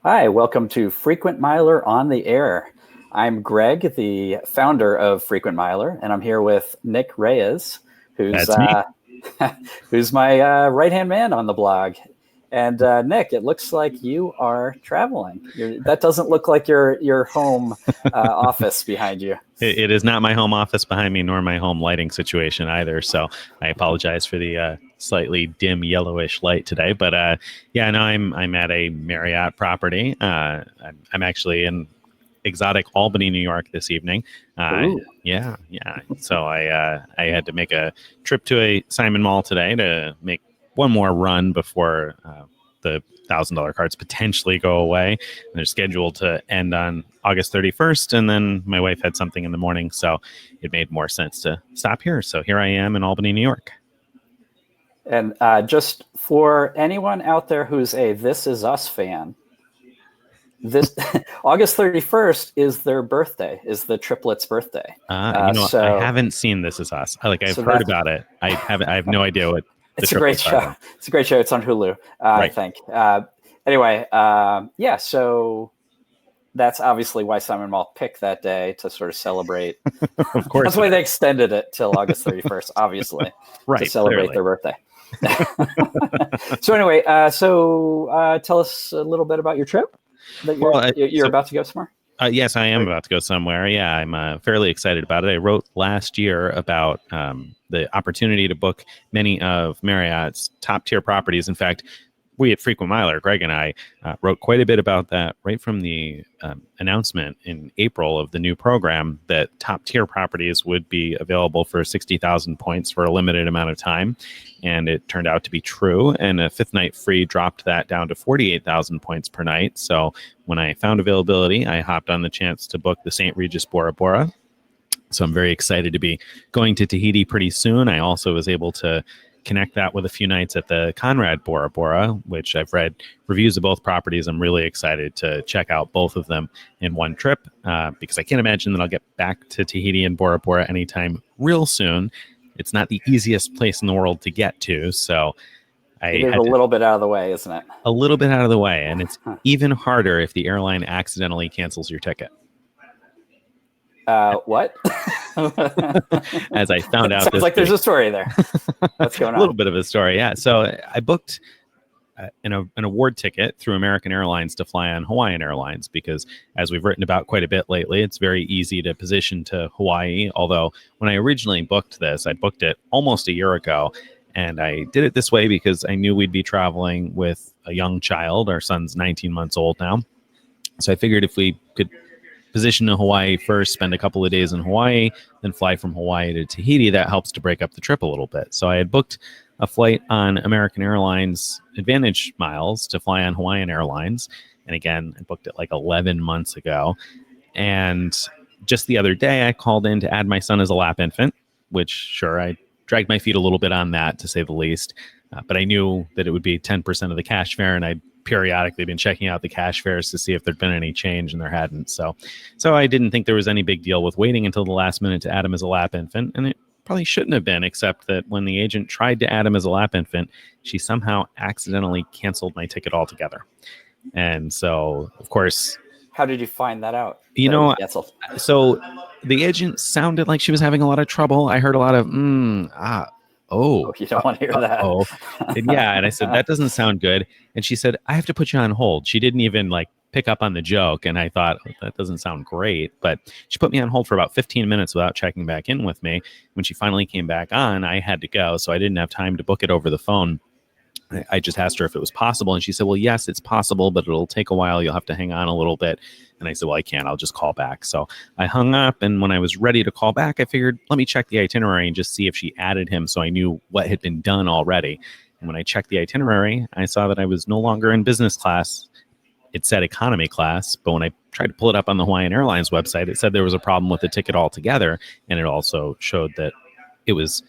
Hi, welcome to Frequent Miler on the Air. I'm Greg, the founder of Frequent Miler, and I'm here with Nick Reyes, who's That's me. who's my right-hand man on the blog. And Nick, it looks like you are traveling. That doesn't look like your home office behind you. It is not my home office behind me, nor my home lighting situation either. So I apologize for the slightly dim yellowish light today. But yeah, no, I'm at a Marriott property. I'm actually in exotic Albany, New York this evening. Ooh. Yeah. So I had to make a trip to a Simon Mall today to make one more run before the $1,000 cards potentially go away. And they're scheduled to end on August 31st, and then my wife had something in the morning, so it made more sense to stop here. So here I am in Albany, New York. And just for anyone out there who's a This Is Us fan, this August 31st is their birthday, is the triplets' birthday. I haven't seen This Is Us. I've heard about it. I have no idea what the it's a great show. are. It's a great show. It's on Hulu, right. I think. Anyway, yeah, so that's obviously why Simon Mall picked that day to sort of celebrate. Of course. That's why they extended it till August 31st, obviously, right, to celebrate clearly. their birthday. So anyway, tell us a little bit about your trip that you're about to go somewhere. Yes, I am about to go somewhere. Yeah, I'm fairly excited about it. I wrote last year about the opportunity to book many of Marriott's top tier properties. In fact, we at Frequent Miler, Greg and I, wrote quite a bit about that right from the announcement in April of the new program that top tier properties would be available for 60,000 points for a limited amount of time. And it turned out to be true. And a fifth night free dropped that down to 48,000 points per night. So when I found availability, I hopped on the chance to book the St. Regis Bora Bora. So I'm very excited to be going to Tahiti pretty soon. I also was able to connect that with a few nights at the Conrad Bora Bora, which I've read reviews of both properties. I'm really excited to check out both of them in one trip because I can't imagine that I'll get back to Tahiti and Bora Bora anytime real soon. It's not the easiest place in the world to get to, so it is a little bit out of the way, isn't it? A little bit out of the way, and it's even harder if the airline accidentally cancels your ticket. What? As I found out, sounds like there's a story there. What's going on? A little bit of a story, yeah. So I booked an award ticket through American Airlines to fly on Hawaiian Airlines because, as we've written about quite a bit lately, it's very easy to position to Hawaii. Although when I originally booked this, I booked it almost a year ago. And I did it this way because I knew we'd be traveling with a young child. Our son's 19 months old now. So I figured if we could position to Hawaii first, spend a couple of days in Hawaii, then fly from Hawaii to Tahiti, that helps to break up the trip a little bit. So I had booked a flight on American Airlines Advantage Miles to fly on Hawaiian Airlines. And again, I booked it like 11 months ago. And just the other day, I called in to add my son as a lap infant, which, sure, I dragged my feet a little bit on that, to say the least. But I knew that it would be 10% of the cash fare, and I'd periodically been checking out the cash fares to see if there'd been any change, and there hadn't. So I didn't think there was any big deal with waiting until the last minute to add him as a lap infant, and it probably shouldn't have been, except that when the agent tried to add him as a lap infant, she somehow accidentally canceled my ticket altogether. And so, of course... How did you find that out? So the agent sounded like she was having a lot of trouble. I heard a lot of, you don't want to hear that. And I said, that doesn't sound good. And she said, I have to put you on hold. She didn't even pick up on the joke. And I thought, that doesn't sound great. But she put me on hold for about 15 minutes without checking back in with me. When she finally came back on, I had to go. So I didn't have time to book it over the phone. I just asked her if it was possible. And she said, well, yes, it's possible, but it'll take a while. You'll have to hang on a little bit. And I said, well, I can't. I'll just call back. So I hung up. And when I was ready to call back, I figured, let me check the itinerary and just see if she added him so I knew what had been done already. And when I checked the itinerary, I saw that I was no longer in business class. It said economy class. But when I tried to pull it up on the Hawaiian Airlines website, it said there was a problem with the ticket altogether. And it also showed that it was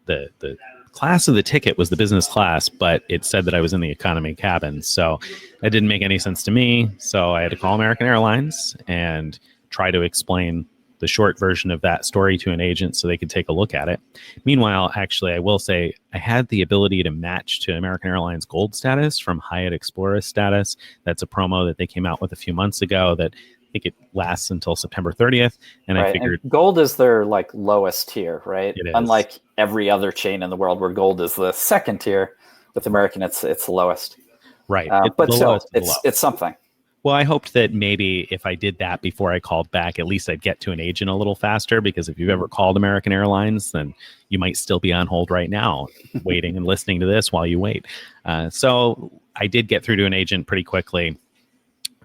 the class of the ticket was the business class, but it said that I was in the economy cabin. So that didn't make any sense to me. So I had to call American Airlines and try to explain the short version of that story to an agent so they could take a look at it. Meanwhile, actually, I will say I had the ability to match to American Airlines Gold status from Hyatt Explorer status. That's a promo that they came out with a few months ago that I think it lasts until September 30th. And I figured Gold is their like lowest tier, right? It is. Unlike every other chain in the world where Gold is the second tier, with American it's the lowest. Right. But still, it's something. Well, I hoped that maybe if I did that before I called back, at least I'd get to an agent a little faster, because if you've ever called American Airlines, then you might still be on hold right now, waiting and listening to this while you wait. So I did get through to an agent pretty quickly,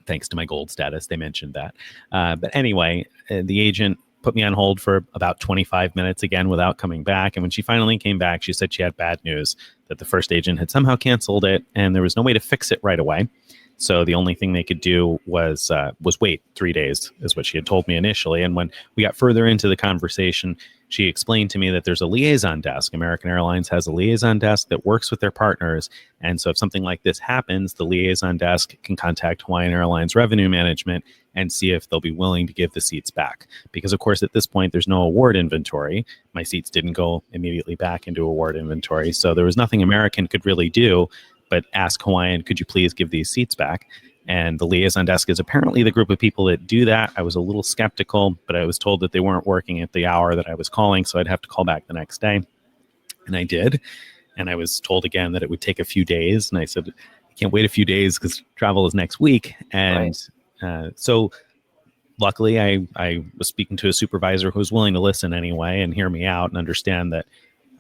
thanks to my Gold status. They mentioned that. But anyway, the agent put me on hold for about 25 minutes again without coming back. And when she finally came back, she said she had bad news, that the first agent had somehow canceled it and there was no way to fix it right away. So the only thing they could do was wait 3 days, is what she had told me initially. And when we got further into the conversation, she explained to me that there's a liaison desk. American Airlines has a liaison desk that works with their partners. And so if something like this happens, the liaison desk can contact Hawaiian Airlines Revenue Management and see if they'll be willing to give the seats back. Because, of course, at this point, there's no award inventory. My seats didn't go immediately back into award inventory. So there was nothing American could really do but ask Hawaiian, could you please give these seats back? And the liaison desk is apparently the group of people that do that. I was a little skeptical, but I was told that they weren't working at the hour that I was calling, so I'd have to call back the next day. And I did. And I was told again that it would take a few days. And I said, I can't wait a few days because travel is next week. And so luckily, I was speaking to a supervisor who was willing to listen anyway and hear me out and understand that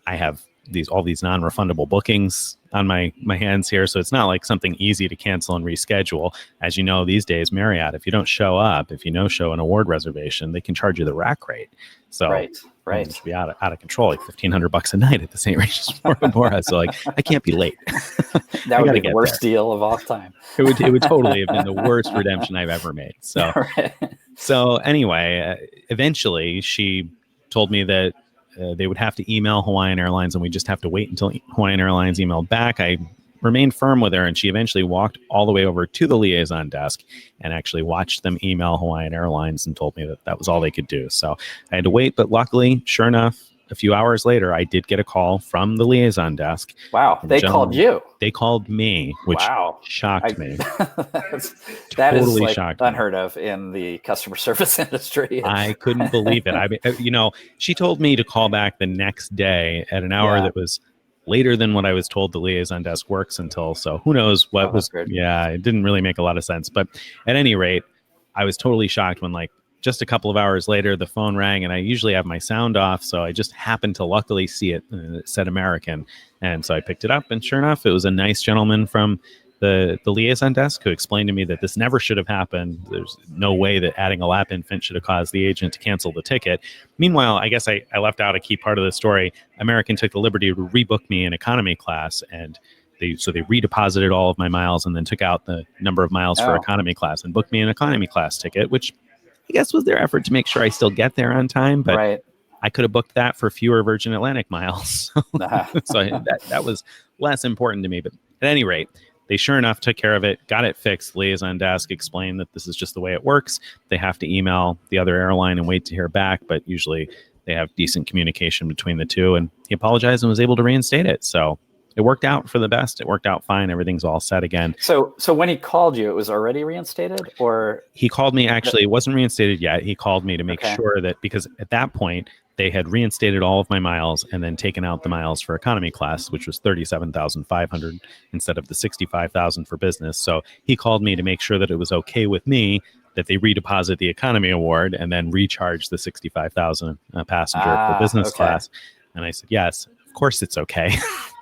I have all these non-refundable bookings on my hands here. So it's not like something easy to cancel and reschedule. As you know, these days, Marriott, if you don't show up, if you no-show an award reservation, they can charge you the rack rate. So right. It should be out of control, like $1,500 a night at the St. Regis Bora. So like, I can't be late. That would be the worst deal of all time. It would totally have been the worst redemption I've ever made. So, So anyway, eventually she told me that they would have to email Hawaiian Airlines and we just have to wait until Hawaiian Airlines emailed back. I remained firm with her and she eventually walked all the way over to the liaison desk and actually watched them email Hawaiian Airlines and told me that that was all they could do. So I had to wait, but luckily, sure enough, a few hours later, I did get a call from the liaison desk. Wow, they called you. They called me, which shocked me. That is like unheard of in the customer service industry. I couldn't believe it. I mean, she told me to call back the next day at an hour that was later than what I was told the liaison desk works until. So who knows what was. Good. Yeah, it didn't really make a lot of sense. But at any rate, I was totally shocked when just a couple of hours later, the phone rang, and I usually have my sound off, so I just happened to luckily see it. It said American, and so I picked it up, and sure enough, it was a nice gentleman from the liaison desk who explained to me that this never should have happened. There's no way that adding a lap infant should have caused the agent to cancel the ticket. Meanwhile, I guess I left out a key part of the story. American took the liberty to rebook me in economy class, and they redeposited all of my miles and then took out the number of miles for economy class and booked me an economy class ticket, which I guess was their effort to make sure I still get there on time, but I could have booked that for fewer Virgin Atlantic miles. So that was less important to me. But at any rate, they sure enough took care of it, got it fixed. Liaison desk explained that this is just the way it works. They have to email the other airline and wait to hear back, but usually they have decent communication between the two. And he apologized and was able to reinstate it. So it worked out for the best. It worked out fine. Everything's all set again. So when he called you, it was already reinstated, or he called me? Actually, it wasn't reinstated yet. He called me to make sure that, because at that point they had reinstated all of my miles and then taken out the miles for economy class, which was 37,500 instead of the 65,000 for business. So he called me to make sure that it was okay with me that they redeposit the economy award and then recharge the 65,000 passenger for business class. And I said, yes. Of course it's okay.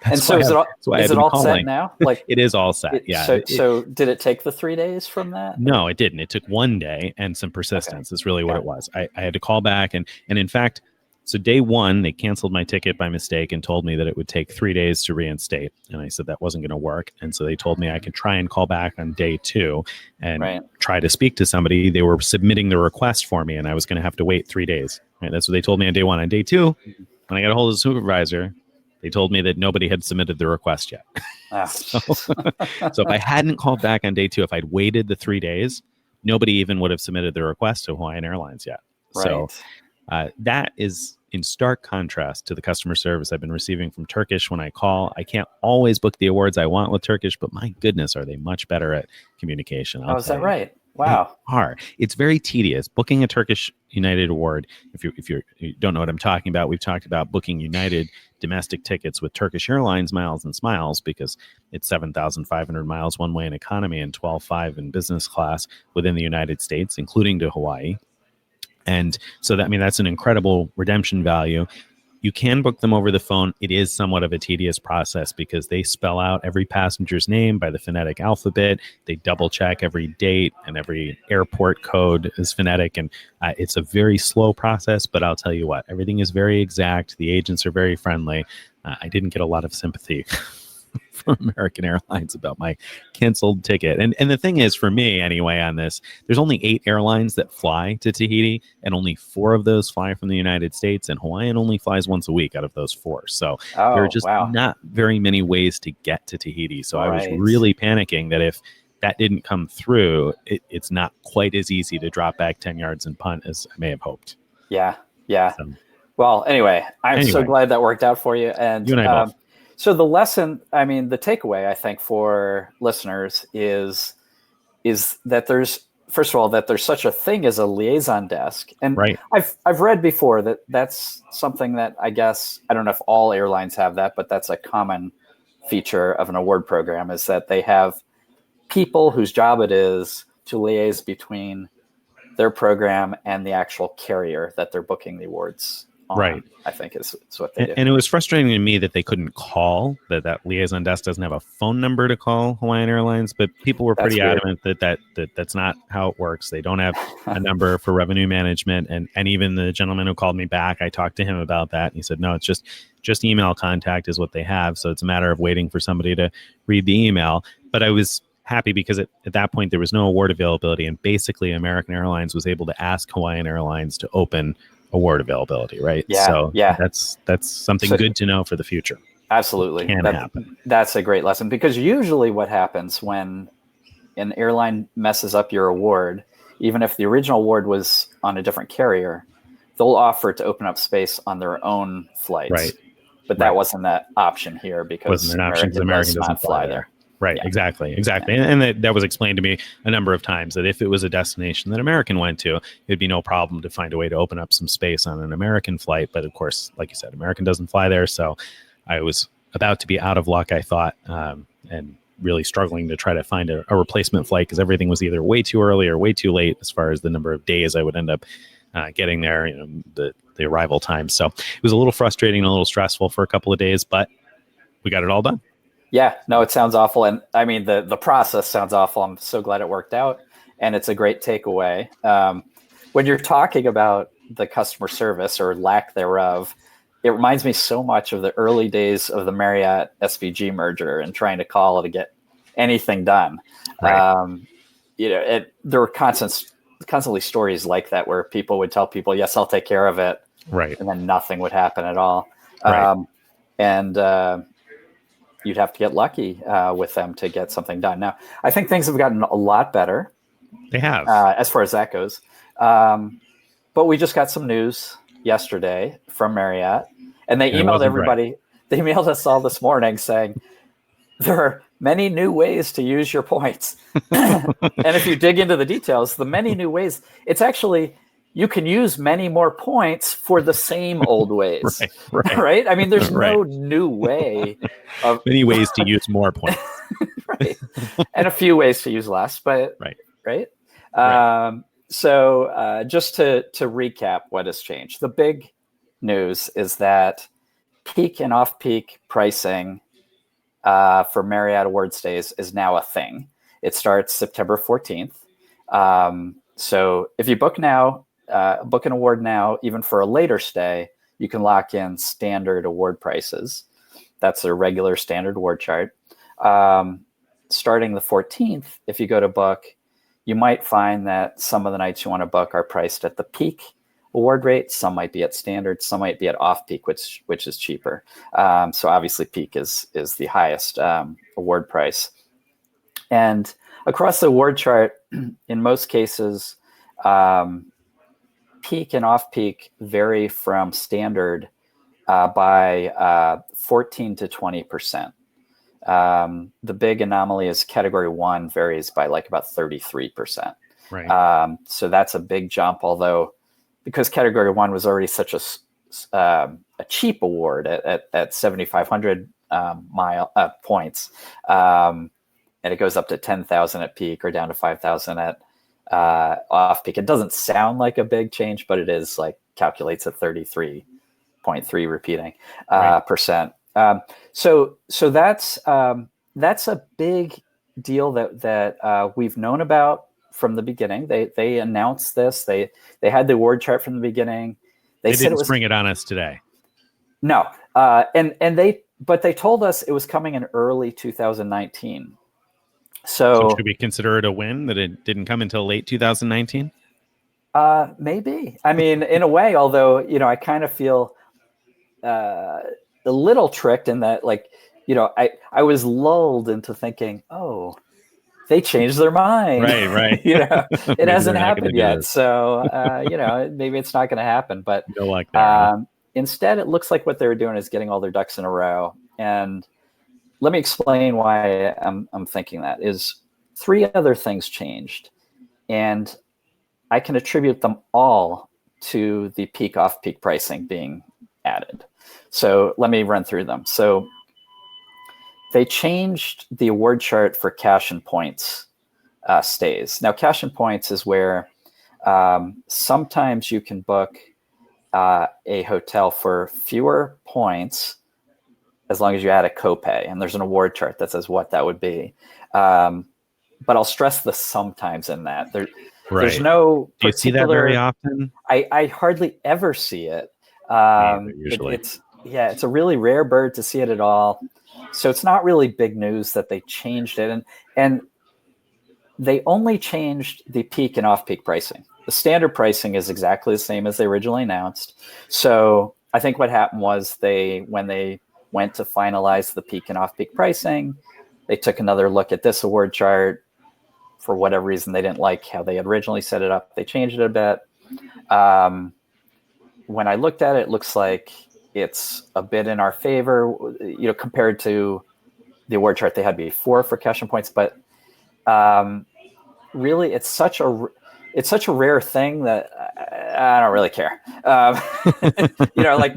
And so is it all set now? Like it is all set. So did it take the 3 days from that? No, it didn't. It took 1 day and some persistence. Is really what it was. I had to call back and in fact, so day one, they canceled my ticket by mistake and told me that it would take 3 days to reinstate. And I said that wasn't going to work. And so they told me I could try and call back on day two and try to speak to somebody. They were submitting the request for me and I was going to have to wait 3 days. Right? That's what they told me on day one. On day two, when I got a hold of the supervisor, they told me that nobody had submitted the request yet. So if I hadn't called back on day two, if I'd waited the 3 days, nobody even would have submitted the request to Hawaiian Airlines yet. So Right. that is in stark contrast to the customer service I've been receiving from Turkish when I call. I can't always book the awards I want with Turkish, but my goodness, are they much better at communication? Oh, I'll is tell that you. right? They Wow. are. It's very tedious. Booking a Turkish United award, you don't know what I'm talking about, we've talked about booking United domestic tickets with Turkish Airlines miles and smiles because it's 7,500 miles one way in economy and 12,500 in business class within the United States, including to Hawaii. And so that, I mean, that's an incredible redemption value. You can book them over the phone. It is somewhat of a tedious process because they spell out every passenger's name by the phonetic alphabet. They double check every date and every airport code is phonetic. And it's a very slow process, but I'll tell you what, everything is very exact. The agents are very friendly. I didn't get a lot of sympathy from American Airlines about my canceled ticket. And the thing is, for me anyway, on this, there's only 8 airlines that fly to Tahiti, and only 4 of those fly from the United States, and Hawaiian only flies once a week out of those 4. So there are Oh, just wow. not very many ways to get to Tahiti. So I was Right. really panicking that if that didn't come through, it's not quite as easy to drop back 10 yards and punt as I may have hoped. Yeah. Yeah. So Well, anyway, I'm so anyway, glad that worked out for you. And you and I both. so the lesson, I mean, the takeaway, I think, for listeners is that there's, first of all, that there's such a thing as a liaison desk. And Right. I've read before that that's something that I guess, I don't know if all airlines have that, but that's a common feature of an award program, is that they have people whose job it is to liaise between their program and the actual carrier that they're booking the awards Right. on, I think is what they do. And it was frustrating to me that they couldn't call, that liaison desk doesn't have a phone number to call Hawaiian Airlines, but people were That's pretty weird. adamant that's not how it works. They don't have a number for revenue management. And even the gentleman who called me back, I talked to him about that. And he said, no, it's just email contact is what they have. So it's a matter of waiting for somebody to read the email. But I was happy because at that point there was no award availability. And basically American Airlines was able to ask Hawaiian Airlines to open award availability, right? Yeah, So yeah. that's something So, good to know for the future. absolutely. Can happen. That's a great lesson, because usually what happens when an airline messes up your award, even if the original award was on a different carrier, they'll offer to open up space on their own flights. Right. But that wasn't that option here because Wasn't an option because American doesn't fly there. Right, Yeah. exactly. Yeah. And that was explained to me a number of times that if it was a destination that American went to, it'd be no problem to find a way to open up some space on an American flight. But of course, like you said, American doesn't fly there. So I was about to be out of luck, I thought, and really struggling to try to find a replacement flight because everything was either way too early or way too late as far as the number of days I would end up getting there, the arrival time. So it was a little frustrating and a little stressful for a couple of days, but we got it all done. Yeah, no, it sounds awful. And I mean, the process sounds awful. I'm so glad it worked out. And it's a great takeaway. When you're talking about the customer service or lack thereof, it reminds me so much of the early days of the Marriott SVG merger and trying to call to get anything done. Right. There were constantly stories like that where people would tell people, yes, I'll take care of it. Right. And then nothing would happen at all. Right. You'd have to get lucky with them to get something done. Now, I think things have gotten a lot better. They have. As far as that goes. But we just got some news yesterday from Marriott, and they emailed everybody. Right. They emailed us all this morning saying there are many new ways to use your points. And if you dig into the details, the many new ways, it's actually, you can use many more points for the same old ways. Right? I mean, there's no new way of many ways to use more points. Right. And a few ways to use less, but right. So just to recap what has changed, the big news is that peak and off-peak pricing for Marriott award stays is now a thing. It starts September 14th. So if you book now, book an award now, even for a later stay, you can lock in standard award prices. That's a regular standard award chart. Starting the 14th, if you go to book, you might find that some of the nights you want to book are priced at the peak award rate. Some might be at standard, some might be at off-peak, which is cheaper. So obviously peak is the highest award price. And across the award chart, in most cases, peak and off-peak vary from standard by 14 to 20%. The big anomaly is category 1 varies by like about 33%. Right. So that's a big jump, although because category 1 was already such a cheap award at 7,500 points, and it goes up to 10,000 at peak or down to 5,000 at off peak. It doesn't sound like a big change, but it is, like, calculates at 33.3 repeating percent. So that's a big deal that we've known about from the beginning. They announced this. They had the award chart from the beginning. They said didn't it was spring it on us today. No, but they told us it was coming in early 2019. So should we consider it a win that it didn't come until late 2019? Maybe. I mean, in a way, although, I kind of feel a little tricked in that, like, I was lulled into thinking, oh, they changed their mind. Right. It hasn't happened yet. So, maybe it's not going to happen. But no luck there. Instead, it looks like what they're doing is getting all their ducks in a row. And let me explain why I'm thinking that. Is 3 other things changed, and I can attribute them all to the peak off-peak pricing being added. So let me run through them. So they changed the award chart for cash and points stays. Now, cash and points is where sometimes you can book a hotel for fewer points as long as you add a copay, and there's an award chart that says what that would be. But I'll stress the sometimes in that. There's no particular... Do you see that very often? I hardly ever see it. Usually. It's a really rare bird to see it at all. So it's not really big news that they changed it. And they only changed the peak and off-peak pricing. The standard pricing is exactly the same as they originally announced. So I think what happened was when they went to finalize the peak and off-peak pricing, they took another look at this award chart. For whatever reason, they didn't like how they had originally set it up. They changed it a bit. When I looked at it, it looks like it's a bit in our favor, compared to the award chart they had before for cash and points. But really, it's such a rare thing that I don't really care. Like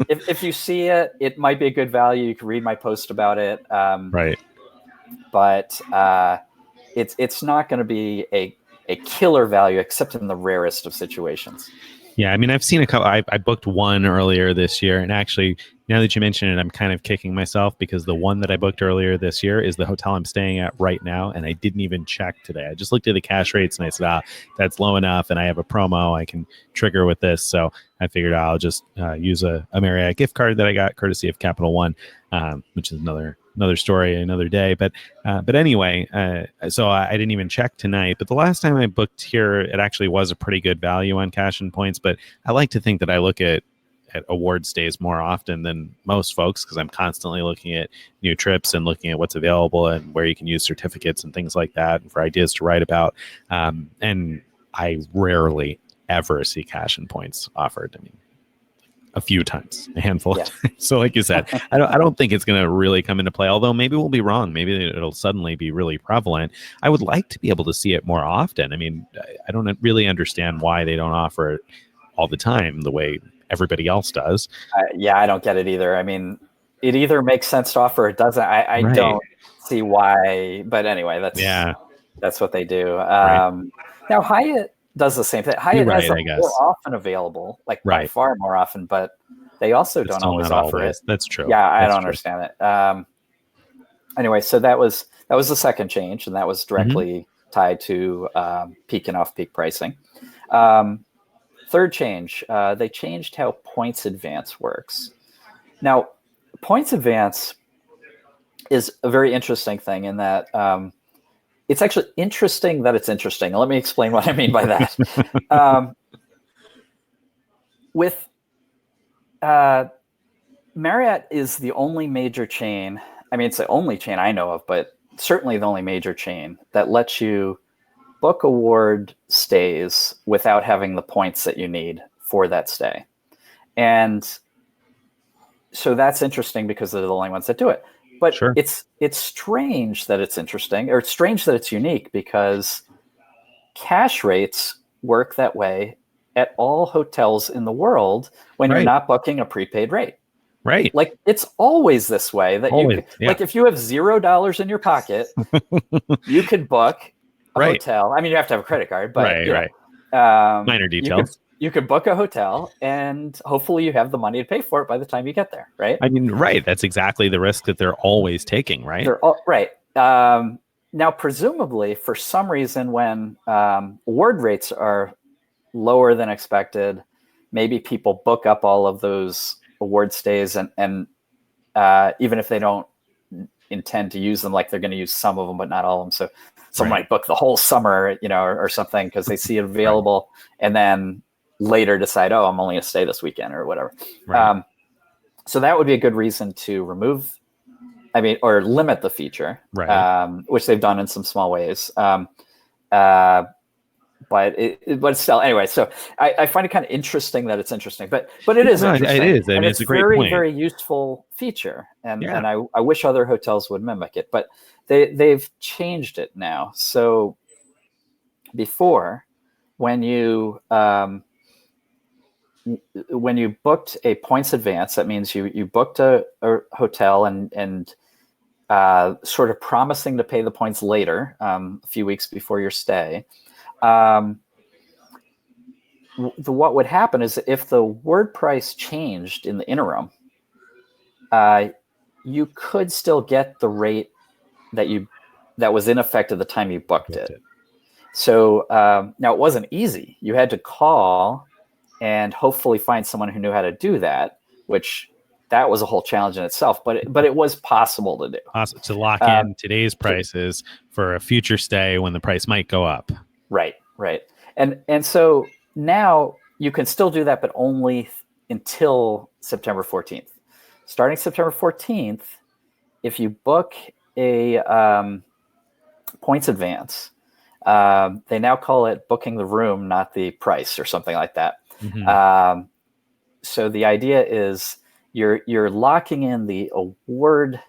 if you see it, it might be a good value. You can read my post about it. Right. But it's not going to be a killer value, except in the rarest of situations. Yeah, I mean, I've seen a couple. I booked one earlier this year, and actually, now that you mention it, I'm kind of kicking myself because the one that I booked earlier this year is the hotel I'm staying at right now, and I didn't even check today. I just looked at the cash rates, and I said, that's low enough, and I have a promo I can trigger with this. So I figured I'll just use a Marriott gift card that I got courtesy of Capital One, which is another story, another day. But anyway, so I didn't even check tonight. But the last time I booked here, it actually was a pretty good value on cash and points. But I like to think that I look at award stays more often than most folks because I'm constantly looking at new trips and looking at what's available and where you can use certificates and things like that for ideas to write about. And I rarely ever see cash and points offered. I mean, a few times, a handful of times. So like you said, I don't think it's going to really come into play, although maybe we'll be wrong. Maybe it'll suddenly be really prevalent. I would like to be able to see it more often. I mean, I don't really understand why they don't offer it all the time the way everybody else does. I don't get it either. I mean, it either makes sense to offer or it doesn't. I Right. don't see why, but anyway, that's what they do. Right. Now Hyatt does the same thing. Hyatt has I it guess. more often available, like by far more often, but they also don't always offer it. That's true. Yeah, I don't understand it. Anyway, so that was the second change, and that was directly tied to peak and off-peak pricing. Third change, they changed how points advance works. Now, points advance is a very interesting thing in that it's actually interesting that it's interesting. Let me explain what I mean by that. With Marriott is the only major chain. I mean, it's the only chain I know of, but certainly the only major chain that lets you book award stays without having the points that you need for that stay. And so that's interesting because they're the only ones that do it. But Sure. it's strange that it's interesting, or it's strange that it's unique, because cash rates work that way at all hotels in the world when you're Right. not booking a prepaid rate. Right. Like, it's always this way that Always, you yeah. like, if you have $0 in your pocket, you could book a Right. hotel. I mean, you have to have a credit card, but Right. Minor you details. could book a hotel, and hopefully you have the money to pay for it by the time you get there, right? I mean, right. That's exactly the risk that they're always taking, right? They're all right. Now, presumably, for some reason, when award rates are lower than expected, maybe people book up all of those award stays, and even if they don't intend to use them, like, they're going to use some of them but not all of them. So someone might book the whole summer, or something, because they see it available, and then later decide, oh, I'm only going to stay this weekend or whatever. Right. So that would be a good reason to remove, or limit the feature, which they've done in some small ways. But still, anyway, so I find it kind of interesting that it's interesting, but it is interesting. It is. I mean, it's a great very, point. very useful feature, and I wish other hotels would mimic it, but they've changed it now. So before, when you booked a points advance, that means you booked a hotel and sort of promising to pay the points later, a few weeks before your stay. What would happen is, if the word price changed in the interim, you could still get the rate that was in effect at the time you booked it. So now, it wasn't easy. You had to call and hopefully find someone who knew how to do that, which that was a whole challenge in itself, but it was possible to do. To lock in today's prices for a future stay when the price might go up. Right. And so now you can still do that, but only until September 14th. Starting September 14th, if you book a points advance, they now call it booking the room, not the price, or something like that. Mm-hmm. So the idea is you're locking in the award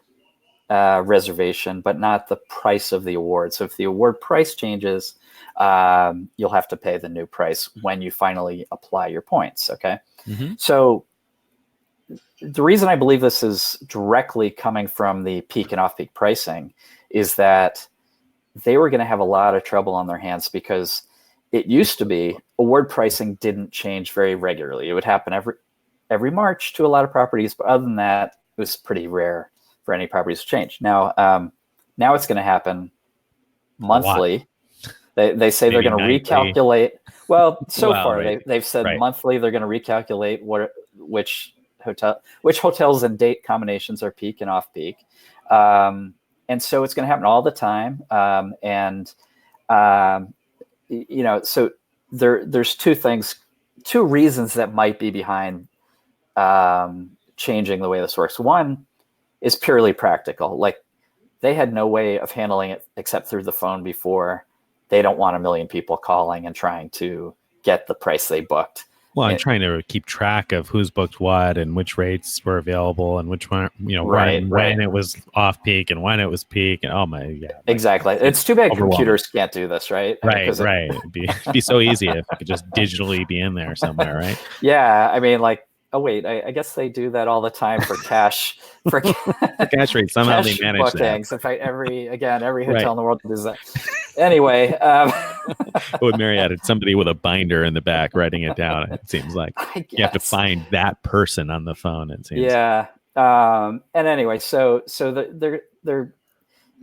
reservation, but not the price of the award. So if the award price changes, you'll have to pay the new price when you finally apply your points. Okay. Mm-hmm. So the reason I believe this is directly coming from the peak and off-peak pricing is that they were going to have a lot of trouble on their hands, because it used to be award pricing didn't change very regularly. It would happen every March to a lot of properties, but other than that, it was pretty rare for any properties to change. Now it's going to happen monthly. They say maybe they're going to recalculate. Well, far they've said monthly they're going to recalculate which hotels and date combinations are peak and off peak, and so it's going to happen all the time. So there's two reasons that might be behind changing the way this works. One is purely practical. Like, they had no way of handling it except through the phone before. They don't want a million people calling and trying to get the price they booked. Well, I'm trying to keep track of who's booked what and which rates were available and which one, when it was off peak and when it was peak. And oh my God. Exactly. It's too bad computers can't do this, right? Right. It'd be so easy if it could just digitally be in there somewhere, right? Yeah. I mean, like, oh wait, I guess they do that all the time for cash. For cash rates, somehow they manage bookings. that. In fact, every hotel in the world does that. Anyway, with Marriott, it's somebody with a binder in the back writing it down. It seems like you have to find that person on the phone. It seems. Yeah. And anyway, so they're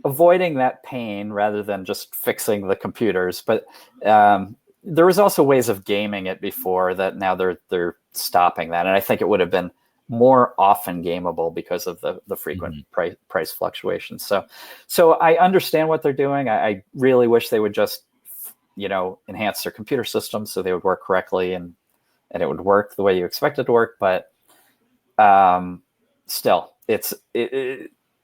avoiding that pain rather than just fixing the computers. But there was also ways of gaming it before that. Now they're stopping that, and I think it would have been more often gameable because of the frequent price fluctuations. So I understand what they're doing. I really wish they would just, enhance their computer systems so they would work correctly and it would work the way you expect it to work. But still,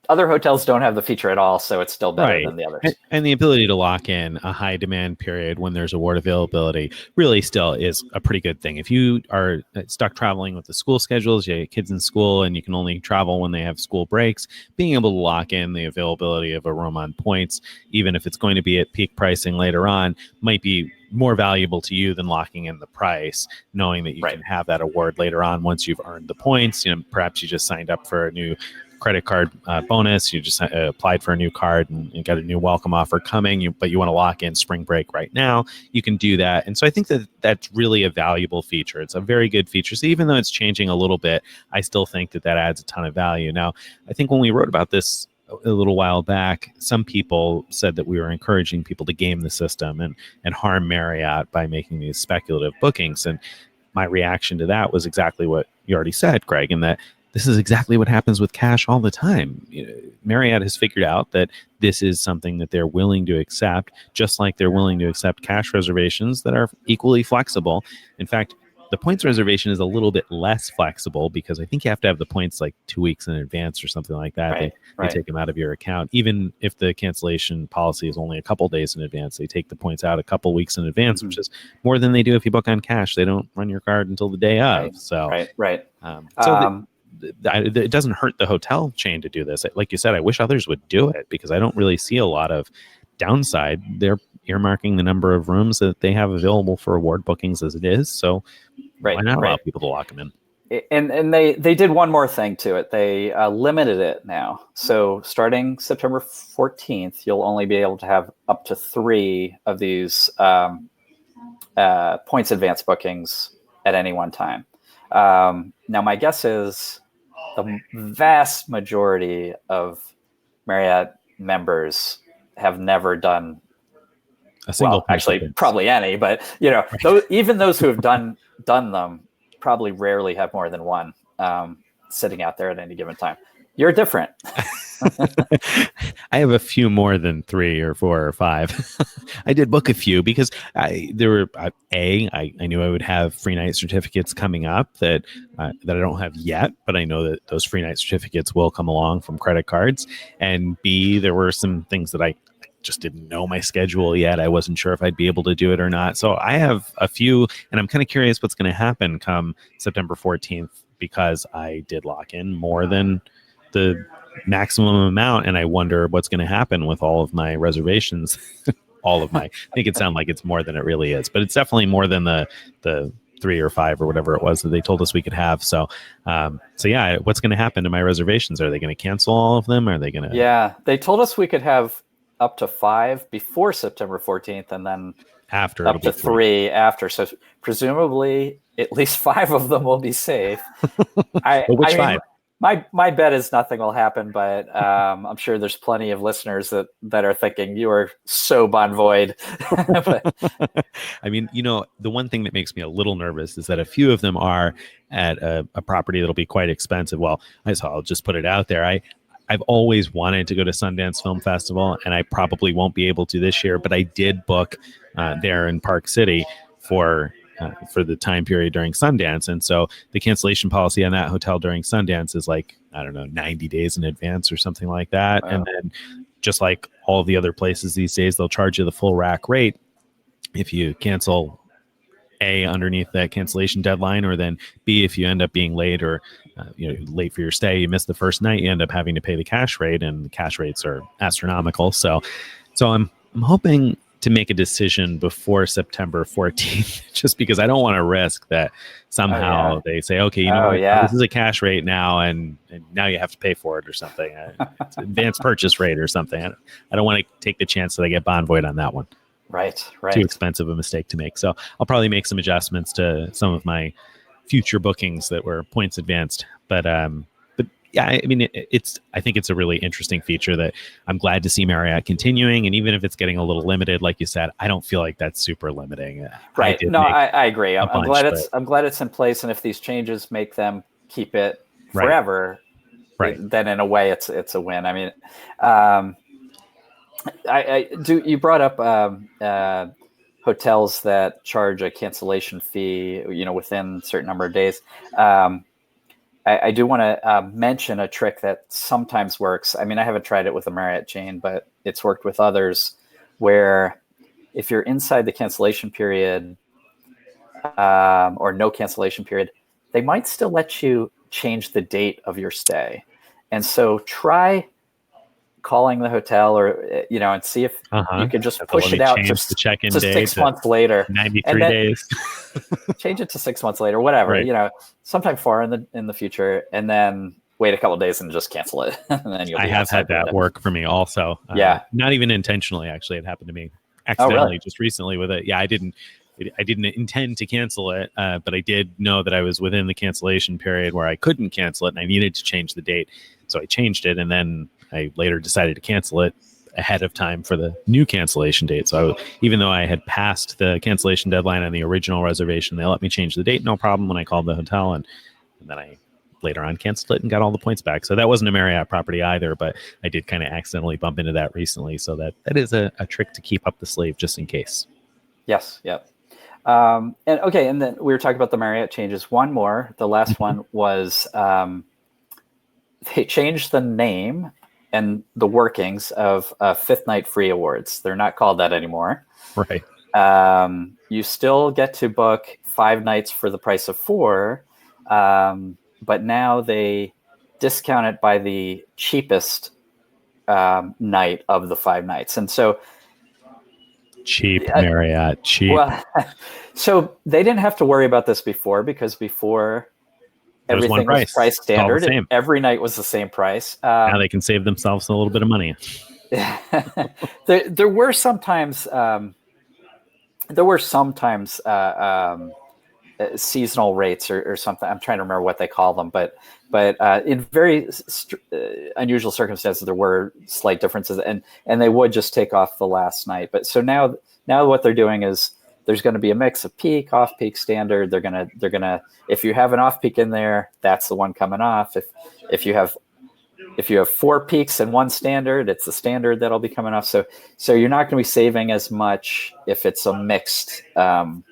other hotels don't have the feature at all, so it's still better Right. than the others. And the ability to lock in a high demand period when there's award availability really still is a pretty good thing. If you are stuck traveling with the school schedules, you have kids in school and you can only travel when they have school breaks, being able to lock in the availability of a room on points, even if it's going to be at peak pricing later on, might be more valuable to you than locking in the price, knowing that you Right. can have that award later on once you've earned the points. Perhaps you just signed up for a new credit card bonus. You just applied for a new card and got a new welcome offer coming, but you want to lock in spring break right now. You can do that. And so I think that that's really a valuable feature. It's a very good feature. So even though it's changing a little bit, I still think that adds a ton of value. Now, I think when we wrote about this a little while back, some people said that we were encouraging people to game the system and harm Marriott by making these speculative bookings. And my reaction to that was exactly what you already said, Greg, in that this is exactly what happens with cash all the time. Marriott has figured out that this is something that they're willing to accept, just like they're willing to accept cash reservations that are equally flexible. In fact, the points reservation is a little bit less flexible because I think you have to have the points like 2 weeks in advance or something like that. They take them out of your account. Even if the cancellation policy is only a couple days in advance, they take the points out a couple weeks in advance, which is more than they do if you book on cash. They don't run your card until the day of. It doesn't hurt the hotel chain to do this. Like you said, I wish others would do it because I don't really see a lot of downside. They're earmarking the number of rooms that they have available for award bookings as it is. So why not allow people to lock them in? And they did one more thing to it. They limited it now. So starting September 14th, you'll only be able to have up to 3 of these points advance bookings at any one time. Now, my guess is the vast majority of Marriott members have never done a single. Actually, probably any, but even those who have done them probably rarely have more than one sitting out there at any given time. You're different. I have a few more than 3 or 4 or 5. I did book a few because I knew I would have free night certificates coming up that I don't have yet, but I know that those free night certificates will come along from credit cards. And B, there were some things that I just didn't know my schedule yet. I wasn't sure if I'd be able to do it or not. So I have a few, and I'm kind of curious what's going to happen come September 14th because I did lock in more than the maximum amount, and I wonder what's going to happen with all of my reservations. Make it sound like it's more than it really is, but it's definitely more than the 3 or 5 or whatever it was that they told us we could have. So yeah, what's going to happen to my reservations? Are they going to cancel all of them? Are they going to? Yeah, they told us we could have up to 5 before September 14th, and then after up to 3 after. So presumably, at least 5 of them will be safe. Which 5? My bet is nothing will happen, but I'm sure there's plenty of listeners that are thinking you are so bon void. I mean, the one thing that makes me a little nervous is that a few of them are at a property that'll be quite expensive. Well, I'll just put it out there. I've always wanted to go to Sundance Film Festival, and I probably won't be able to this year, but I did book there in Park City for the time period during Sundance. And so the cancellation policy on that hotel during Sundance is 90 days in advance or something like that. Wow. And then just like all of the other places these days, they'll charge you the full rack rate if you cancel A, underneath that cancellation deadline, or then B, if you end up being late or late for your stay, you miss the first night, you end up having to pay the cash rate, and the cash rates are astronomical. So I'm hoping to make a decision before September 14th, just because I don't want to risk that somehow they say, okay, this is a cash rate now, and now you have to pay for it or something. It's an advanced purchase rate or something. I don't want to take the chance that I get bon void on that one. Right. Too expensive a mistake to make. So I'll probably make some adjustments to some of my future bookings that were points advanced. But yeah, I mean, I think it's a really interesting feature that I'm glad to see Marriott continuing. And even if it's getting a little limited, like you said, I don't feel like that's super limiting. Right. No, I agree. I'm glad it's in place. And if these changes make them keep it forever, then in a way it's a win. I mean, you brought up hotels that charge a cancellation fee, within a certain number of days. I do want to mention a trick that sometimes works. I mean, I haven't tried it with a Marriott chain, but it's worked with others, where if you're inside the cancellation period or no cancellation period, they might still let you change the date of your stay. And so try calling the hotel, or and see if you could just push it out the check-in to day 6 months later, 93 days. change it to 6 months later, whatever, Right. sometime far in the future, and then wait a couple of days and just cancel it. And then you'll be I have had that work for me also. Yeah. Not even intentionally, actually. It happened to me accidentally Oh, really? just recently with it. Yeah, I didn't intend to cancel it, but I did know that I was within the cancellation period where I couldn't cancel it, and I needed to change the date. So I changed it, and then I later decided to cancel it ahead of time for the new cancellation date. So even though I had passed the cancellation deadline on the original reservation, they let me change the date, no problem, when I called the hotel, and then I later on canceled it and got all the points back. So that wasn't a Marriott property either, but I did kind of accidentally bump into that recently. So that is a trick to keep up the sleeve just in case. Yes. Yep. And then we were talking about the Marriott changes. One more. The last one was they changed the name and the workings of Fifth Night Free Awards. They're not called that anymore. Right. You still get to book 5 nights for the price of 4, but now they discount it by the cheapest night of the 5 nights. And so cheap Marriott, cheap. Well, so they didn't have to worry about this before, because before everything was price standard. Every night was the same price. Now they can save themselves a little bit of money. There were sometimes seasonal rates or something. I'm trying to remember what they call them, but in very unusual circumstances, there were slight differences, and they would just take off the last night. But so now what they're doing is there's going to be a mix of peak, off-peak, standard. They're gonna if you have an off-peak in there, that's the one coming off. If you have 4 peaks and 1 standard, it's the standard that'll be coming off. So you're not going to be saving as much if it's a mixed thing.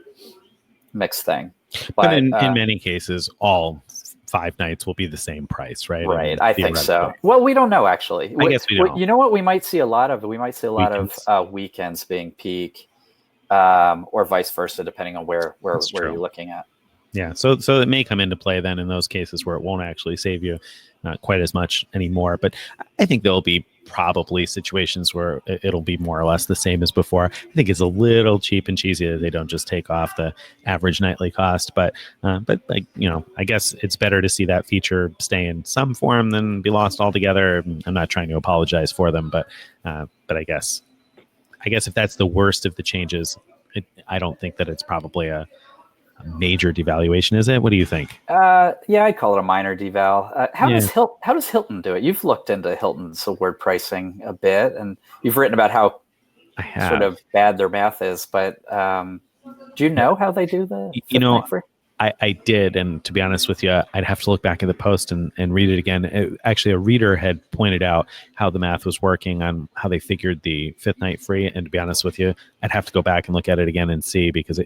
But in many cases, all 5 nights will be the same price, right? Right. I think so. Well, we don't know, actually. I guess we don't. You know what? We might see a lot of weekends being peak, or vice versa, depending on where you're looking at. Yeah. So it may come into play then in those cases where it won't actually save you not quite as much anymore. But I think there'll be probably situations where it'll be more or less the same as before. I think it's a little cheap and cheesy that they don't just take off the average nightly cost. But like, I guess it's better to see that feature stay in some form than be lost altogether. I'm not trying to apologize for them, but I guess if that's the worst of the changes, I don't think that it's probably a major devaluation, is it? What do you think? Yeah, I'd call it a minor deval. How does Hilton do it? You've looked into Hilton's award pricing a bit, and you've written about how sort of bad their math is. But do you know how they do the? I did, and to be honest with you, I'd have to look back at the post and read it again. Actually, a reader had pointed out how the math was working on how they figured the 5th night free. And to be honest with you, I'd have to go back and look at it again and see, because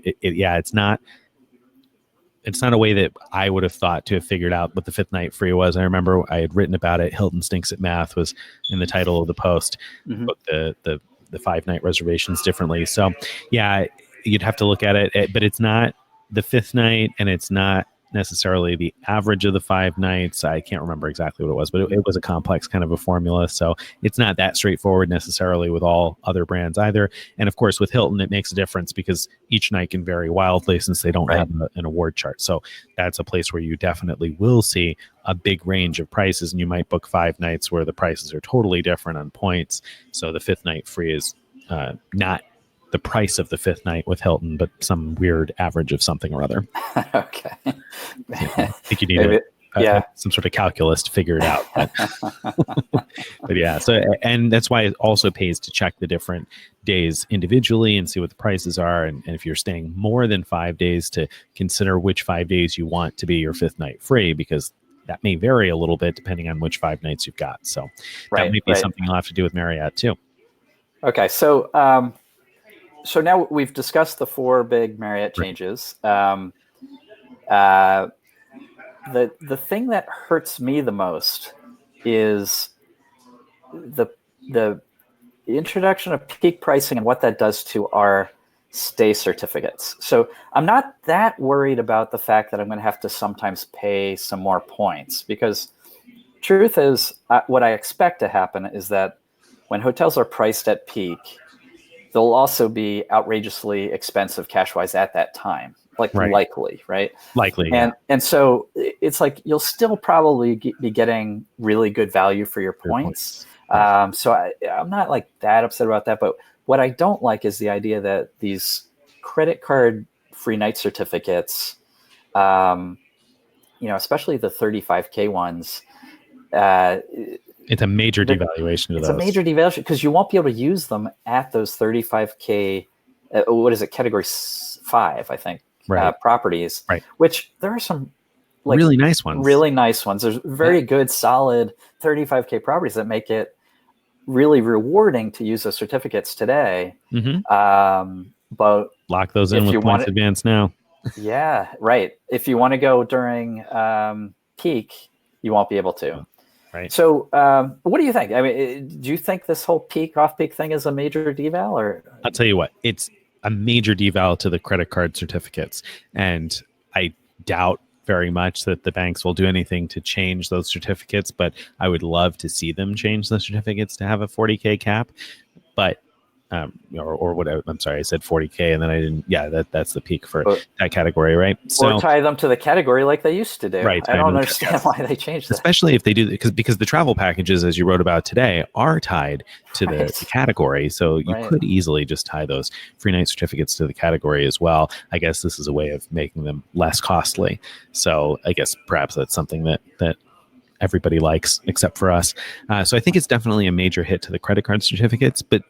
it's not a way that I would have thought to have figured out what the 5th night free was. I remember I had written about it. Hilton Stinks at Math was in the title of the post. Mm-hmm. Booked the 5 night reservations differently. So yeah, you'd have to look at it, but it's not the 5th night, and it's not necessarily the average of the 5 nights. I can't remember exactly what it was, but it was a complex kind of a formula. So it's not that straightforward necessarily with all other brands either. And of course, with Hilton, it makes a difference because each night can vary wildly since they don't have an award chart. So that's a place where you definitely will see a big range of prices, and you might book 5 nights where the prices are totally different on points. So the 5th night free is not the price of the 5th night with Hilton, but some weird average of something or other. Okay. I think you need some sort of calculus to figure it out. But yeah, so, and that's why it also pays to check the different days individually and see what the prices are. And if you're staying more than 5 days, to consider which 5 days you want to be your 5th night free, because that may vary a little bit depending on which 5 nights you've got. So that might be something you'll have to do with Marriott too. Okay. So now we've discussed the 4 big Marriott changes. the thing that hurts me the most is the introduction of peak pricing and what that does to our stay certificates. So I'm not that worried about the fact that I'm going to have to sometimes pay some more points, because truth is, what I expect to happen is that when hotels are priced at peak, they'll also be outrageously expensive cash-wise at that time, Right. likely, right? Likely, And yeah. and so it's like you'll still probably be getting really good value for your Fair points. points. Right. So I'm not like that upset about that. But what I don't like is the idea that these credit card free night certificates, especially the 35K ones, uh, It's a major devaluation of it's a those. major devaluation because you won't be able to use them at those 35K, what is it, category 5, I think, Right. properties, Right. which there are some Really nice ones. really nice ones. There's very good, solid 35K properties that make it really rewarding to use those certificates today. But Lock those in if with you want points advance now. yeah, right. If you want to go during peak, you won't be able to. Right. So, what do you think? I mean, do you think this whole peak off peak thing is a major deval, or? I'll tell you what, it's a major deval to the credit card certificates, and I doubt very much that the banks will do anything to change those certificates. But I would love to see them change the certificates to have a 40K cap. But or whatever. I'm sorry, I said 40K, and then I didn't. Yeah, that's the peak for that category, right? So, or tie them to the category like they used to do. Right. I don't understand why they changed that. Especially if they do, because the travel packages, as you wrote about today, are tied to the category. So you could easily just tie those free night certificates to the category as well. I guess this is a way of making them less costly. So I guess perhaps that's something that everybody likes except for us. So I think it's definitely a major hit to the credit card certificates, but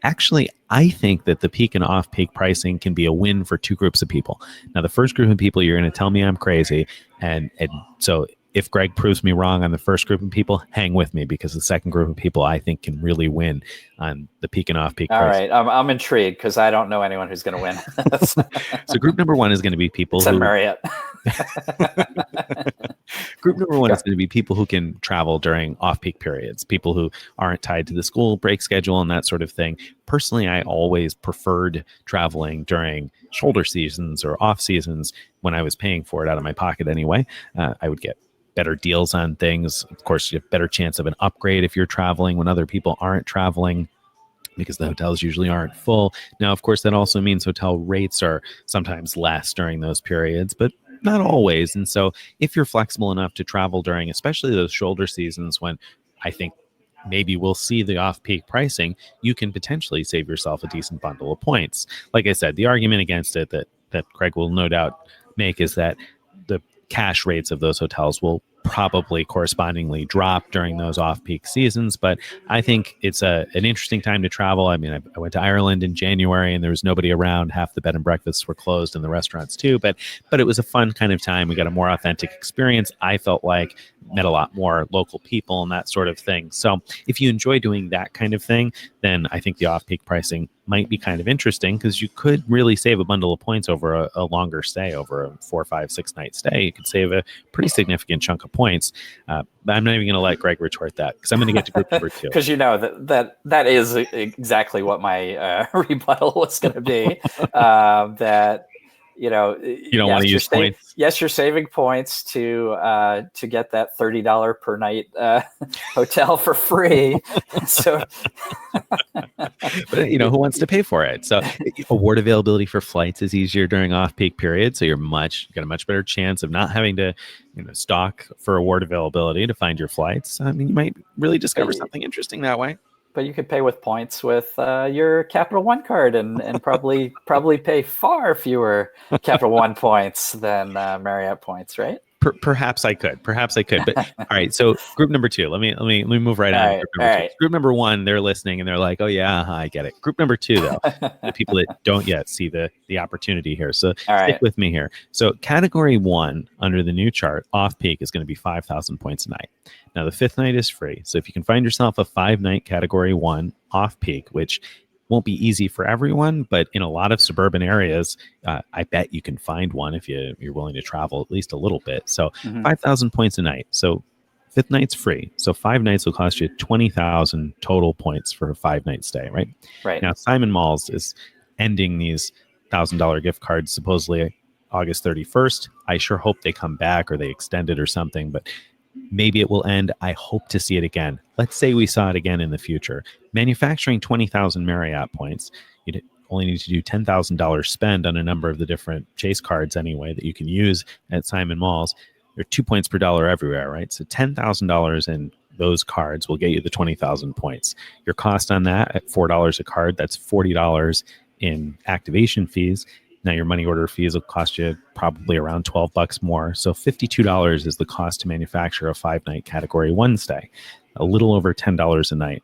actually, I think that the peak and off-peak pricing can be a win for two groups of people. Now, the first group of people, you're going to tell me I'm crazy. And so if Greg proves me wrong on the first group of people, hang with me, because the second group of people I think can really win on the peak and off-peak pricing. All right. I'm intrigued because I don't know anyone who's going to win. So group number one is going to be people who... Marriott. Group number one is going to be people who can travel during off-peak periods, people who aren't tied to the school break schedule and that sort of thing. Personally, I always preferred traveling during shoulder seasons or off seasons when I was paying for it out of my pocket anyway. I would get better deals on things. Of course, you have better chance of an upgrade if you're traveling when other people aren't traveling, because the hotels usually aren't full. Now, of course, that also means hotel rates are sometimes less during those periods, but not always. And so if you're flexible enough to travel during, especially those shoulder seasons when I think maybe we'll see the off-peak pricing, you can potentially save yourself a decent bundle of points. Like I said, the argument against it that Craig will no doubt make is that the cash rates of those hotels will probably correspondingly drop during those off-peak seasons. But I think it's an interesting time to travel. I mean, I went to Ireland in January and there was nobody around. Half the bed and breakfasts were closed and the restaurants too. But it was a fun kind of time. We got a more authentic experience. I felt like met a lot more local people and that sort of thing. So if you enjoy doing that kind of thing, then I think the off-peak pricing might be kind of interesting, because you could really save a bundle of points over a longer stay, over a 4, 5, 6 night stay. You could save a pretty significant chunk of points. But I'm not even going to let Greg retort that, because I'm going to get to group number 2. Because that is exactly what my rebuttal was going to be. That you don't want to use points. Yes, you're saving points to get that $30 per night hotel for free. So, but who wants to pay for it? So, award availability for flights is easier during off-peak periods. So you got a much better chance of not having to stock for award availability to find your flights. I mean, you might really discover something interesting that way. But you could pay with points with your Capital One card and probably pay far fewer Capital One points than Marriott points, right? Perhaps I could. But all right. So group number 2. Let me move right on. Group number 1, they're listening and they're like, "Oh yeah, I get it." Group number 2, though, the people that don't yet see the opportunity here. So stick with me here. So category 1 under the new chart, off peak, is going to be 5,000 points a night. Now the 5th night is free. So if you can find yourself a 5-night category 1 off peak, which won't be easy for everyone, but in a lot of suburban areas, I bet you can find one if you're willing to travel at least a little bit. So 5,000 points a night. So fifth night's free. So 5 nights will cost you 20,000 total points for a 5-night stay, right? Right. Now, Simon Malls is ending these $1,000 gift cards supposedly August 31st. I sure hope they come back or they extend it or something, but maybe it will end. I hope to see it again. Let's say we saw it again in the future. Manufacturing 20,000 Marriott points, you'd only need to do $10,000 spend on a number of the different chase cards anyway that you can use at Simon Malls. There are 2 points per dollar everywhere, right? So $10,000 in those cards will get you the 20,000 points. Your cost on that at $4 a card, that's $40 in activation fees. Now your money order fees will cost you probably around $12 more. So $52 is the cost to manufacture a 5-night Category 1 stay, a little over $10 a night.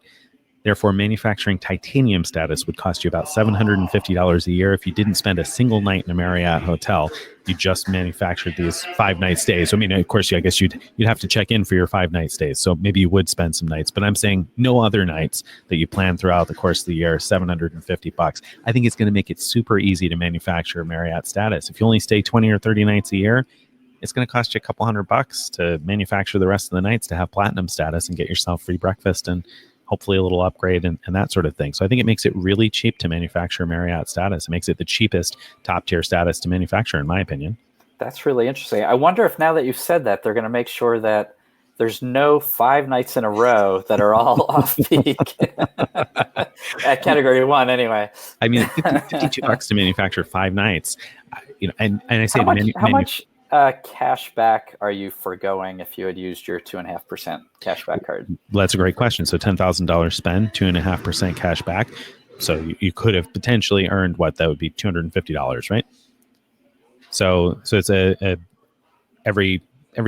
Therefore, manufacturing titanium status would cost you about $750 a year if you didn't spend a single night in a Marriott hotel. You just manufactured these 5-night stays. So, I mean, of course, I guess you'd have to check in for your 5-night stays. So maybe you would spend some nights, but I'm saying no other nights that you plan throughout the course of the year, $750. I think it's going to make it super easy to manufacture Marriott status. If you only stay 20 or 30 nights a year, it's going to cost you a couple $100 to manufacture the rest of the nights to have platinum status and get yourself free breakfast and hopefully a little upgrade and that sort of thing. So I think it makes it really cheap to manufacture Marriott status. It makes it the cheapest top tier status to manufacture, in my opinion. That's really interesting. I wonder if now that you've said that, they're going to make sure that there's no 5 nights in a row that are all off peak at Category 1 anyway. I mean, $52 to manufacture 5 nights, and I say how much cash back are you foregoing if you had used your 2.5% cash back card? Well, that's a great question. So $10,000 spend, 2.5% cash back. So you could have potentially earned what that would be $250, right? So it's every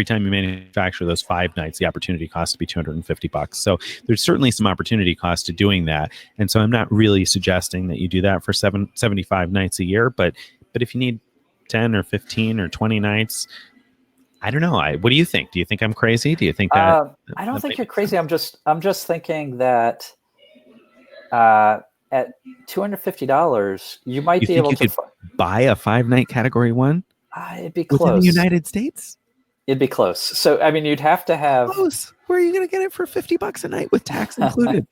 time you manufacture those 5 nights, the opportunity cost to be $250. So there's certainly some opportunity cost to doing that. And so I'm not really suggesting that you do that for 75 nights a year, but if you need 10 or 15 or 20 nights, I don't know. What do you think? Do you think I'm crazy? Do you think that? I don't think you're crazy. I'm just thinking that at $250, you might be able to buy a 5-night Category 1. It'd be close within the United States. It'd be close. So I mean, you'd have to have. Close. Where are you going to get it for $50 a night with tax included?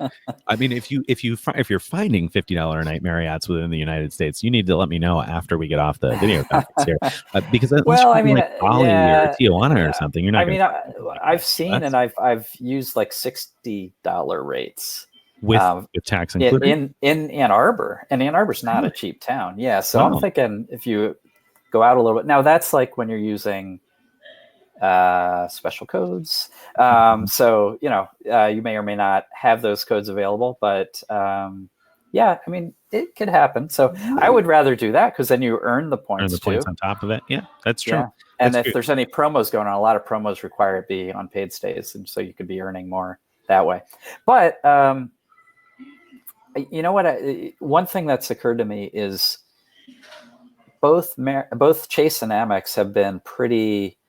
I mean, if you're finding $50 a night Marriotts within the United States, you need to let me know after we get off the video conference here, because I mean, like Bali or Tijuana or something, you're not. I mean, I've seen and I've used like $60 rates with tax included in Ann Arbor, and Ann Arbor's not a cheap town. Yeah, so I'm thinking if you go out a little bit now, that's like when you're using special codes. So, you may or may not have those codes available, but yeah, I mean, it could happen. So I would rather do that because then you earn the points on top of it. Yeah, that's true. Yeah. And if there's any promos going on, a lot of promos require it be on paid stays. And so you could be earning more that way. But you know what? One thing that's occurred to me is both Chase and Amex have been pretty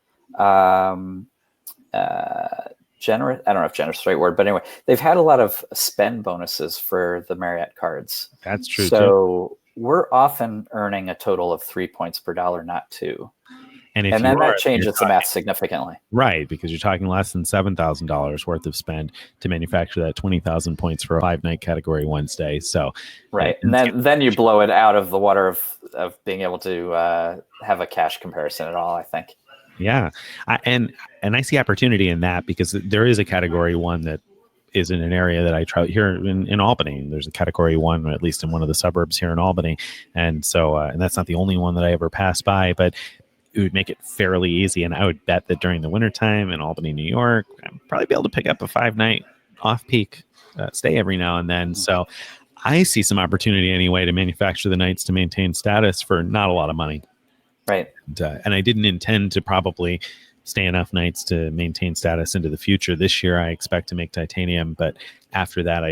generous. I don't know if generous is the right word, but anyway, they've had a lot of spend bonuses for the Marriott cards. That's true. So we're often earning a total of 3 points per dollar, not 2. And then that changes the math significantly. Right, because you're talking less than $7,000 worth of spend to manufacture that 20,000 points for a 5-night Category 1 stay. So right, and then you blow it out of the water of being able to have a cash comparison at all, I think. Yeah, and I see opportunity in that because there is a Category 1 that is in an area that I try here in Albany. There's a Category 1, at least in one of the suburbs here in Albany, and so and that's not the only one that I ever pass by, but it would make it fairly easy. And I would bet that during the wintertime in Albany, New York, I'd probably be able to pick up a 5-night off-peak stay every now and then. So I see some opportunity anyway to manufacture the nights to maintain status for not a lot of money. Right. And I didn't intend to probably stay enough nights to maintain status into the future. This year, I expect to make titanium, but after that,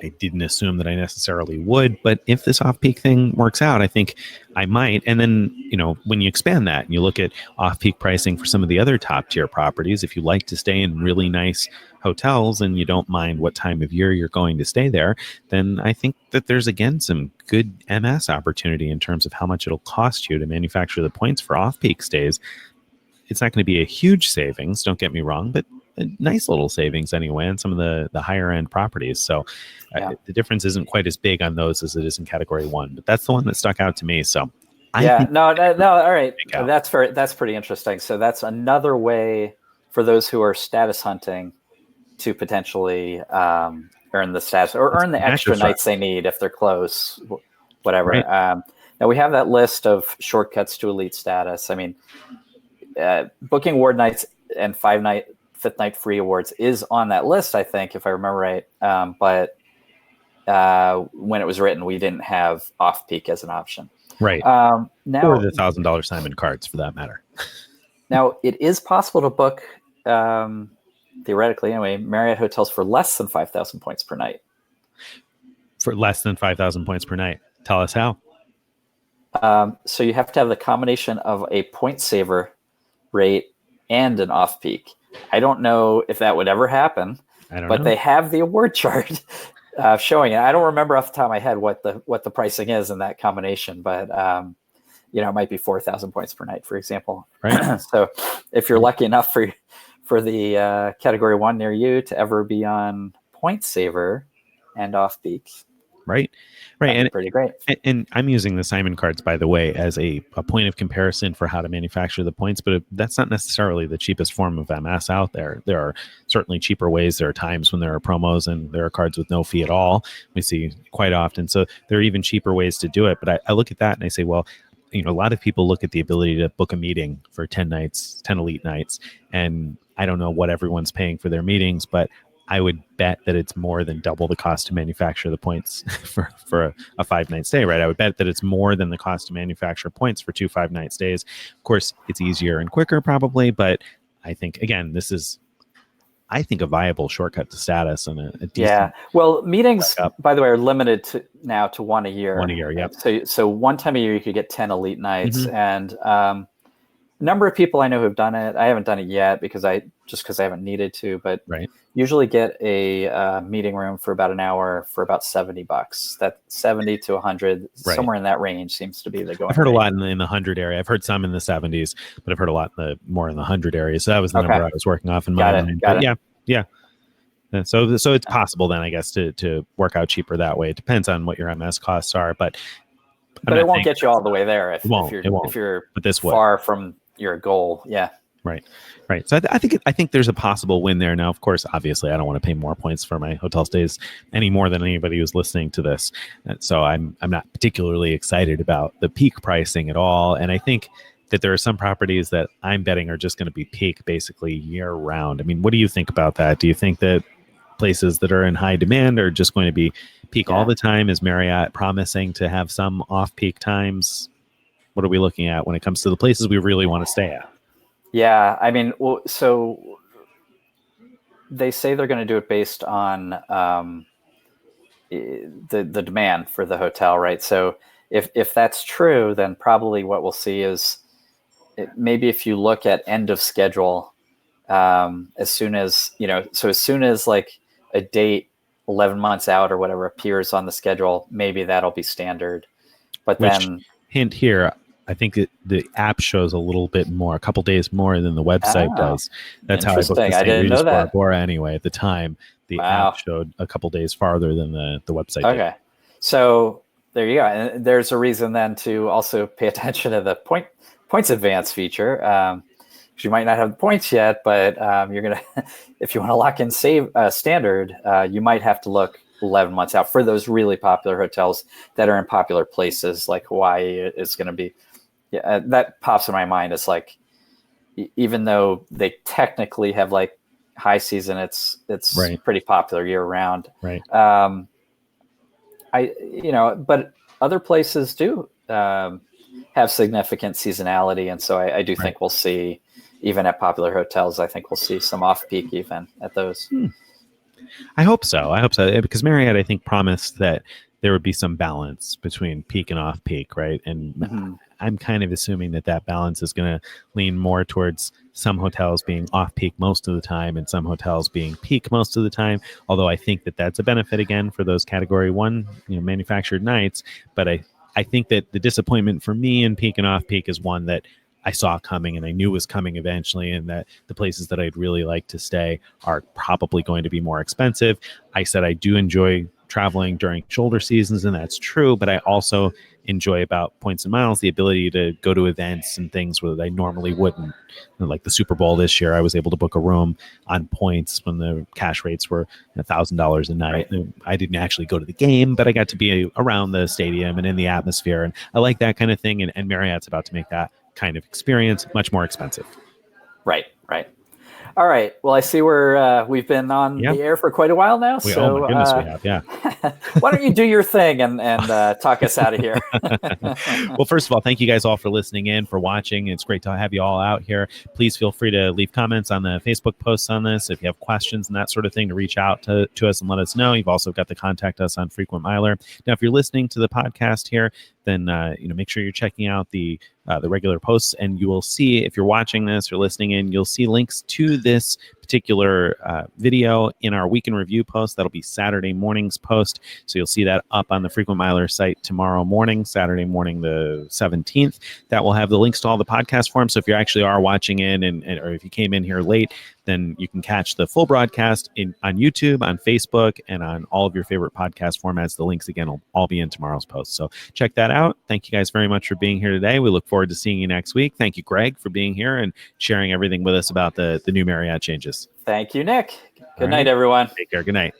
I didn't assume that I necessarily would, but if this off-peak thing works out, I think I might. And then, when you expand that and you look at off-peak pricing for some of the other top tier properties, if you like to stay in really nice hotels and you don't mind what time of year you're going to stay there, then I think that there's, again, some good MS opportunity in terms of how much it'll cost you to manufacture the points for off-peak stays. It's not going to be a huge savings, don't get me wrong, but a nice little savings anyway on some of the higher end properties. So the difference isn't quite as big on those as it is in category 1, but that's the one that stuck out to me. So no, all right. That's pretty interesting. So that's another way for those who are status hunting to potentially earn the status or earn the extra nights they need if they're close, whatever. Right. Now we have that list of shortcuts to elite status. I mean, booking award nights and fifth night free awards is on that list, I think, if I remember right. But when it was written, we didn't have off-peak as an option. Right. Now, or the $1,000 Simon cards, for that matter. Now, it is possible to book, theoretically anyway, Marriott hotels for less than 5,000 points per night. For less than 5,000 points per night. Tell us how. So you have to have the combination of a point saver rate and an off-peak. I don't know if that would ever happen, but they have the award chart showing it. I don't remember off the top of my head what the pricing is in that combination, but it might be 4,000 points per night, for example. Right. So if you're lucky enough for the category 1 near you to ever be on point saver and off-peak. Right. And pretty great. And I'm using the Simon cards, by the way, as a point of comparison for how to manufacture the points, but that's not necessarily the cheapest form of MS out there. There are certainly cheaper ways. There are times when there are promos and there are cards with no fee at all. We see quite often. So there are even cheaper ways to do it. But I look at that and I say, well, a lot of people look at the ability to book a meeting for 10 nights, 10 elite nights. And I don't know what everyone's paying for their meetings, but I would bet that it's more than double the cost to manufacture the points for a 5-night stay, right? I would bet that it's more than the cost to manufacture points for 2 5-night stays. Of course, it's easier and quicker probably, but I think, again, this is, a viable shortcut to status and a decent. Yeah. Well, meetings, by the way, are limited to one a year. 1 a year, yep. So one time a year you could get 10 elite nights, and a number of people I know who've done it. I haven't done it yet because I haven't needed to, but usually get a meeting room for about an hour for about $70. That 70 to 100, somewhere in that range seems to be the going. I've heard range. a lot in the 100 area. I've heard some in the 70s, but I've heard a lot more in the 100 area. So that was the number I was working off in my mind. Got it. Yeah. So it's possible then, I guess, to work out cheaper that way. It depends on what your MS costs are, but it won't get you all the way there if you're but this far from your goal. Yeah. Right. So I think there's a possible win there. Now, of course, obviously, I don't want to pay more points for my hotel stays any more than anybody who's listening to this. So I'm not particularly excited about the peak pricing at all. And I think that there are some properties that I'm betting are just going to be peak basically year round. I mean, what do you think about that? Do you think that places that are in high demand are just going to be peak all the time? Is Marriott promising to have some off-peak times? What are we looking at when it comes to the places we really want to stay at? Yeah, I mean, so they say they're going to do it based on the demand for the hotel, right? So if that's true, then probably what we'll see is maybe if you look at end of schedule, as soon as like a date 11 months out or whatever appears on the schedule, maybe that'll be standard. But then hint here, I think the app shows a little bit more, a couple days more than the website does. That's how I booked the St. Regis Bora Bora anyway. At the time, the app showed a couple days farther than the website did. Okay. So there you go. And there's a reason then to also pay attention to the points advance feature. Because you might not have the points yet, but you're going to, if you want to lock in standard, you might have to look 11 months out for those really popular hotels that are in popular places like Hawaii is going to be. Yeah, that pops in my mind. It's like, even though they technically have like high season, it's pretty popular year round. Right. But other places do have significant seasonality, and so I do think we'll see, even at popular hotels, I think we'll see some off peak even at those. I hope so. I hope so, because Marriott, I think, promised that there would be some balance between peak and off peak, right? And I'm kind of assuming that that balance is going to lean more towards some hotels being off peak most of the time and some hotels being peak most of the time. Although I think that that's a benefit again for those category one, manufactured nights. But I think that the disappointment for me in peak and off peak is one that I saw coming and I knew was coming eventually, and that the places that I'd really like to stay are probably going to be more expensive. I said I do enjoy traveling during shoulder seasons, and that's true, but I also enjoy about points and miles the ability to go to events and things where I normally wouldn't. Like the Super Bowl this year, I was able to book a room on points when the cash rates were $1,000 a night. Right. I didn't actually go to the game, but I got to be around the stadium and in the atmosphere, and I like that kind of thing, and Marriott's about to make that kind of experience much more expensive. Right. All right. Well, I see we've been on the air for quite a while now. Oh my goodness, we have. Yeah. Why don't you do your thing and talk us out of here? Well, first of all, thank you guys all for listening in, for watching. It's great to have you all out here. Please feel free to leave comments on the Facebook posts on this. If you have questions and that sort of thing, to reach out to us and let us know. You've also got to contact us on Frequent Miler. Now, if you're listening to the podcast here, then make sure you're checking out the regular posts, and you will see, if you're watching this or listening in, you'll see links to this particular video in our week in review post. That'll be Saturday morning's post. So you'll see that up on the Frequent Miler site tomorrow morning, Saturday morning, the 17th. That will have the links to all the podcast forums. So if you actually are watching in or if you came in here late, then you can catch the full broadcast on YouTube, on Facebook, and on all of your favorite podcast formats. The links, again, will all be in tomorrow's post. So check that out. Thank you guys very much for being here today. We look forward to seeing you next week. Thank you, Greg, for being here and sharing everything with us about the new Marriott changes. Thank you, Nick. Good night, everyone. Take care. Good night.